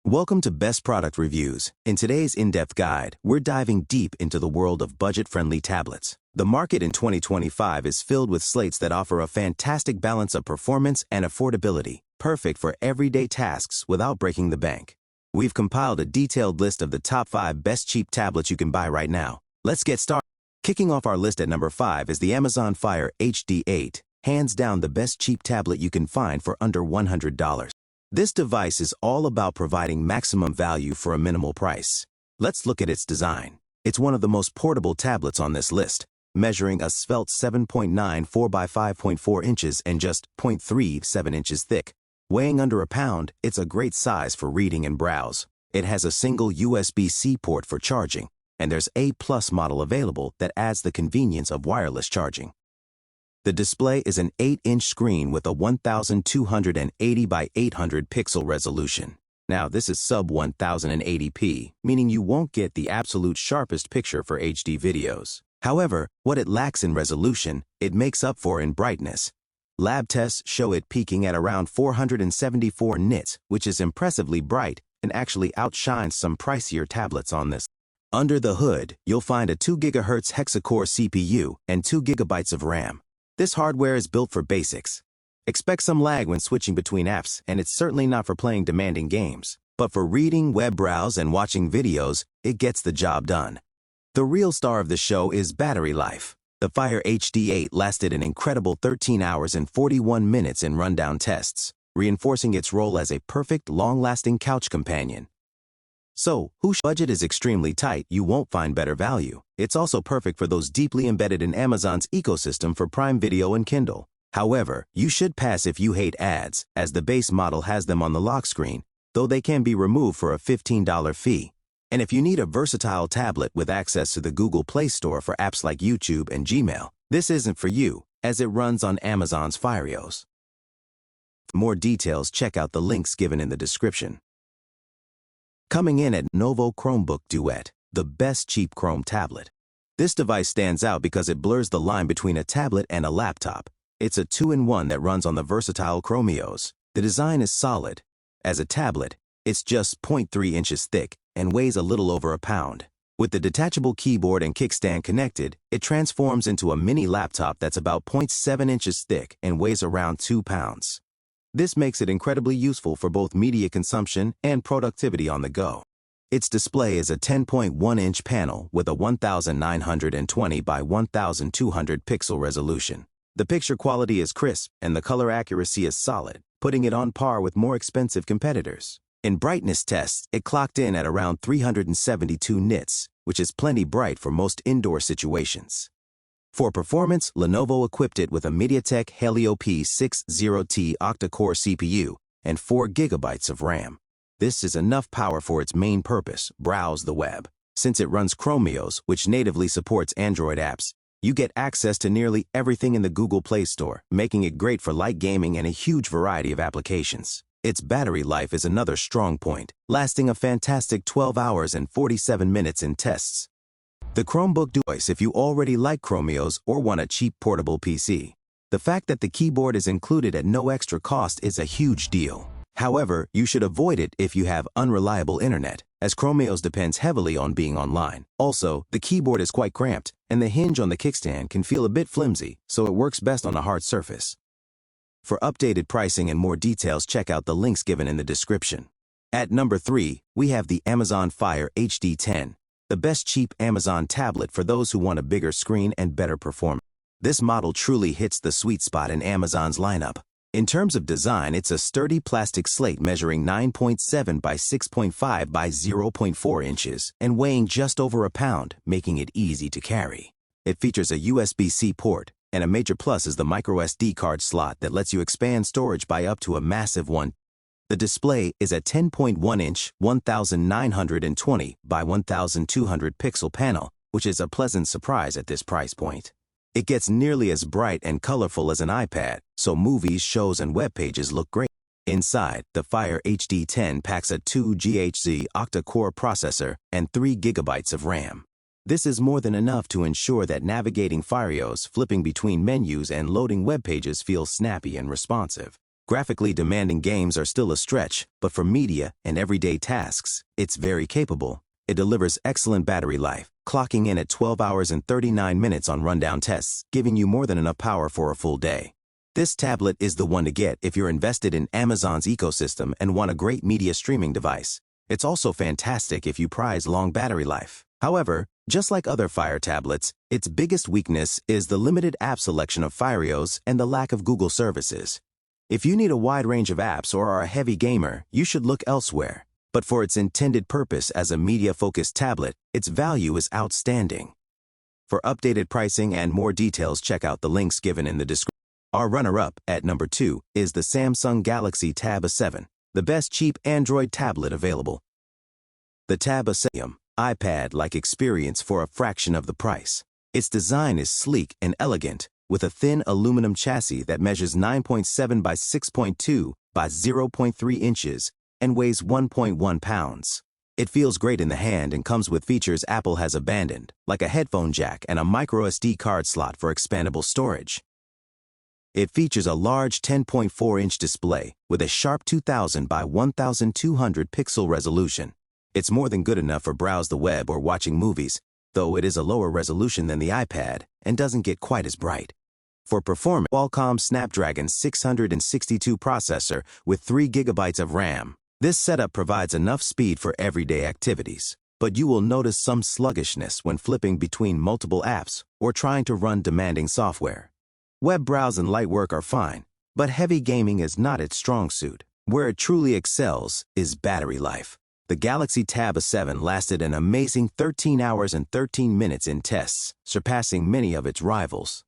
Welcome to Best Product Reviews. In today's in-depth guide, we're diving deep into the world of budget-friendly tablets. The market in 2025 is filled with slates that offer a fantastic balance of performance and affordability, perfect for everyday tasks without breaking the bank. We've compiled a detailed list of the top 5 best cheap tablets you can buy right now. Let's get started. Kicking off our list at number 5 is the Amazon Fire HD8, hands down the best cheap tablet you can find for under $100. This device is all about providing maximum value for a minimal price. Let's look at its design. It's one of the most portable tablets on this list, measuring a svelte 7.94 by 5.4 inches and just 0.37 inches thick. Weighing under a pound, it's a great size for reading and browse. It has a single USB-C port for charging, and there's a Plus model available that adds the convenience of wireless charging. The display is an 8-inch screen with a 1280 by 800 pixel resolution. Now, this is sub 1080p, meaning you won't get the absolute sharpest picture for HD videos. However, what it lacks in resolution, it makes up for in brightness. Lab tests show it peaking at around 474 nits, which is impressively bright and actually outshines some pricier tablets on this. Under the hood, you'll find a 2 GHz hexa-core CPU and 2 GB of RAM. This hardware is built for basics. Expect some lag when switching between apps, and it's certainly not for playing demanding games. But for reading, web browse, and watching videos, it gets the job done. The real star of the show is battery life. The Fire HD8 lasted an incredible 13 hours and 41 minutes in rundown tests, reinforcing its role as a perfect, long-lasting couch companion. So, whose budget is extremely tight, you won't find better value. It's also perfect for those deeply embedded in Amazon's ecosystem for Prime Video and Kindle. However, you should pass if you hate ads, as the base model has them on the lock screen, though they can be removed for a $15 fee. And if you need a versatile tablet with access to the Google Play Store for apps like YouTube and Gmail, this isn't for you, as it runs on Amazon's FireOS. For more details, check out the links given in the description. Coming in at Lenovo Chromebook Duet, the best cheap Chrome tablet. This device stands out because it blurs the line between a tablet and a laptop. It's a 2-in-1 that runs on the versatile Chromeos. The design is solid. As a tablet, it's just 0.3 inches thick and weighs a little over a pound. With the detachable keyboard and kickstand connected, it transforms into a mini laptop that's about 0.7 inches thick and weighs around 2 pounds. This makes it incredibly useful for both media consumption and productivity on the go. Its display is a 10.1-inch panel with a 1920 by 1200 pixel resolution. The picture quality is crisp and the color accuracy is solid, putting it on par with more expensive competitors. In brightness tests, it clocked in at around 372 nits, which is plenty bright for most indoor situations. For performance, Lenovo equipped it with a MediaTek Helio P60T octa-core CPU and 4 GB of RAM. This is enough power for its main purpose, browse the web. Since it runs Chromeos, which natively supports Android apps, you get access to nearly everything in the Google Play Store, making it great for light gaming and a huge variety of applications. Its battery life is another strong point, lasting a fantastic 12 hours and 47 minutes in tests. The Chromebook Duet if you already like Chromeos or want a cheap portable PC. The fact that the keyboard is included at no extra cost is a huge deal. However, you should avoid it if you have unreliable internet, as Chromeos depends heavily on being online. Also, the keyboard is quite cramped, and the hinge on the kickstand can feel a bit flimsy, so it works best on a hard surface. For updated pricing and more details, check out the links given in the description. At number 3, we have the Amazon Fire HD10. The best cheap Amazon tablet for those who want a bigger screen and better performance. This model truly hits the sweet spot in Amazon's lineup. In terms of design, it's a sturdy plastic slate measuring 9.7 by 6.5 by 0.4 inches and weighing just over a pound, making it easy to carry. It features a USB-C port, and a major plus is the microSD card slot that lets you expand storage by up to a massive 1. The display is a 10.1-inch 1920 by 1200 pixel panel, which is a pleasant surprise at this price point. It gets nearly as bright and colorful as an iPad, so movies, shows, and web pages look great. Inside, the Fire HD10 packs a 2 GHz octa-core processor and 3 GB of RAM. This is more than enough to ensure that navigating FireOS, flipping between menus, and loading web pages feels snappy and responsive. Graphically demanding games are still a stretch, but for media and everyday tasks, it's very capable. It delivers excellent battery life, clocking in at 12 hours and 39 minutes on rundown tests, giving you more than enough power for a full day. This tablet is the one to get if you're invested in Amazon's ecosystem and want a great media streaming device. It's also fantastic if you prize long battery life. However, just like other Fire tablets, its biggest weakness is the limited app selection of FireOS and the lack of Google services. If you need a wide range of apps or are a heavy gamer, you should look elsewhere. But for its intended purpose as a media-focused tablet, its value is outstanding. For updated pricing and more details, check out the links given in the description. Our runner-up, at number 2, is the Samsung Galaxy Tab A7, the best cheap Android tablet available. The Tab A7 iPad-like experience for a fraction of the price. Its design is sleek and elegant, with a thin aluminum chassis that measures 9.7 by 6.2 by 0.3 inches and weighs 1.1 pounds. It feels great in the hand and comes with features Apple has abandoned, like a headphone jack and a microSD card slot for expandable storage. It features a large 10.4-inch display with a sharp 2000 by 1200 pixel resolution. It's more than good enough for browse the web or watching movies, though it is a lower resolution than the iPad and doesn't get quite as bright. For performance, Qualcomm Snapdragon 662 processor with 3 GB of RAM. This setup provides enough speed for everyday activities, but you will notice some sluggishness when flipping between multiple apps or trying to run demanding software. Web browse and light work are fine, but heavy gaming is not its strong suit. Where it truly excels is battery life. The Galaxy Tab A7 lasted an amazing 13 hours and 13 minutes in tests, surpassing many of its rivals.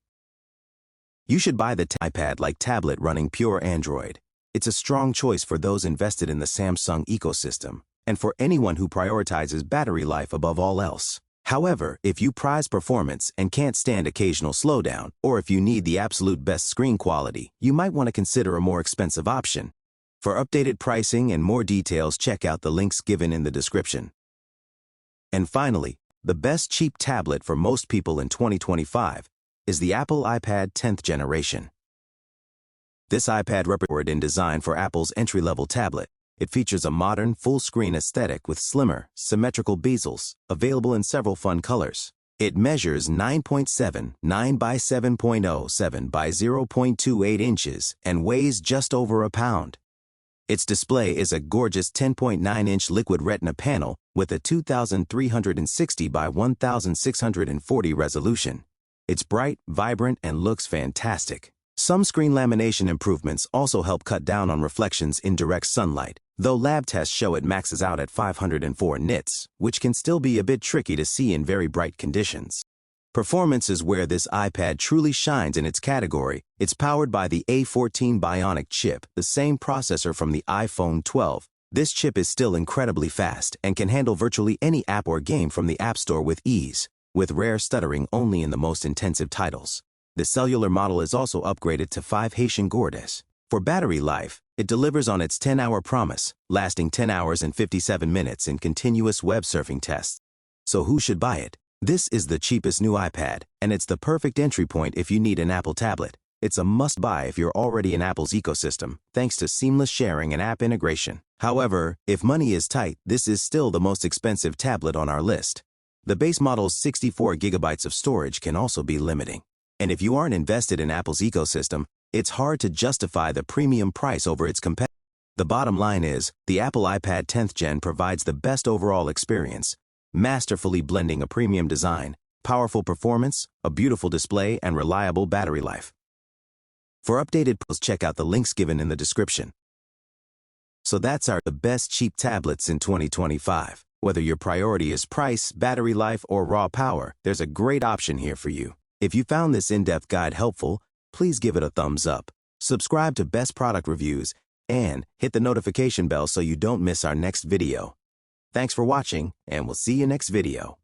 You should buy the iPad-like tablet running pure Android. It's a strong choice for those invested in the Samsung ecosystem, and for anyone who prioritizes battery life above all else. However, if you prize performance and can't stand occasional slowdown, or if you need the absolute best screen quality, you might want to consider a more expensive option. For updated pricing and more details, check out the links given in the description. And finally, the best cheap tablet for most people in 2025 is the Apple iPad 10th generation. This iPad represents in design for Apple's entry-level tablet. It features a modern, full-screen aesthetic with slimmer, symmetrical bezels, available in several fun colors. It measures 9.7 by 7.07 by 0.28 inches and weighs just over a pound. Its display is a gorgeous 10.9-inch liquid retina panel with a 2360 by 1640 resolution. It's bright, vibrant, and looks fantastic. Some screen lamination improvements also help cut down on reflections in direct sunlight, though lab tests show it maxes out at 504 nits, which can still be a bit tricky to see in very bright conditions. Performance is where this iPad truly shines in its category. It's powered by the A14 Bionic chip, the same processor from the iPhone 12. This chip is still incredibly fast and can handle virtually any app or game from the App Store with ease, with rare stuttering only in the most intensive titles. The cellular model is also upgraded to 5 Haitian Gordes. For battery life, it delivers on its 10-hour promise, lasting 10 hours and 57 minutes in continuous web surfing tests. So who should buy it? This is the cheapest new iPad, and it's the perfect entry point if you need an Apple tablet. It's a must-buy if you're already in Apple's ecosystem, thanks to seamless sharing and app integration. However, if money is tight, this is still the most expensive tablet on our list. The base model's 64 GB of storage can also be limiting. And if you aren't invested in Apple's ecosystem, it's hard to justify the premium price over its competitors. The bottom line is, the Apple iPad 10th Gen provides the best overall experience, masterfully blending a premium design, powerful performance, a beautiful display, and reliable battery life. For updated posts, check out the links given in the description. So that's the best cheap tablets in 2025. Whether your priority is price, battery life, or raw power, there's a great option here for you. If you found this in-depth guide helpful, please give it a thumbs up, subscribe to Best Product Reviews, and hit the notification bell so you don't miss our next video. Thanks for watching, and we'll see you next video.